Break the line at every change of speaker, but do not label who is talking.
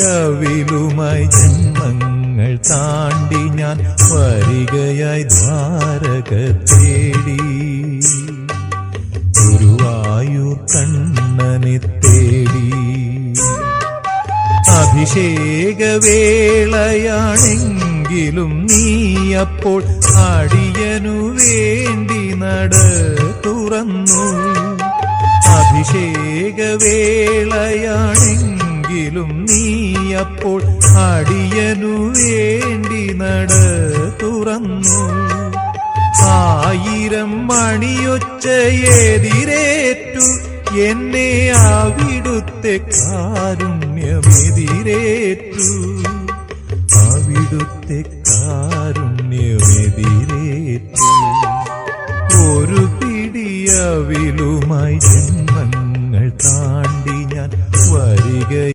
പിടിയവിലുമായി ജന്മങ്ങൾ താണ്ടി ഞാൻ വരികയായി ദ്വാരക തേടി ഗുരുവായൂർ കണ്ണനെ തേടി. അഭിഷേകവേളയാണെങ്കിലും നീ അപ്പോൾ അടിയനു വേണ്ടി നട തുറന്നു. അഭിഷേകവേളയാണെങ്കിലും നീ അപ്പോൾ അടിയനു വേണ്ടി നട തുറന്നു. 1000 മണിയൊച്ചയെതിരേറ്റു എന്നെ അവിടുത്തെ കാരുണ്യമെതിരേറ്റു. അവിടുത്തെ കാരുണ്യമെതിരേറ്റു. ഒരു പിടിയവിലുമായി ജന്മങ്ങൾ താണ്ടി ഞാൻ വരിക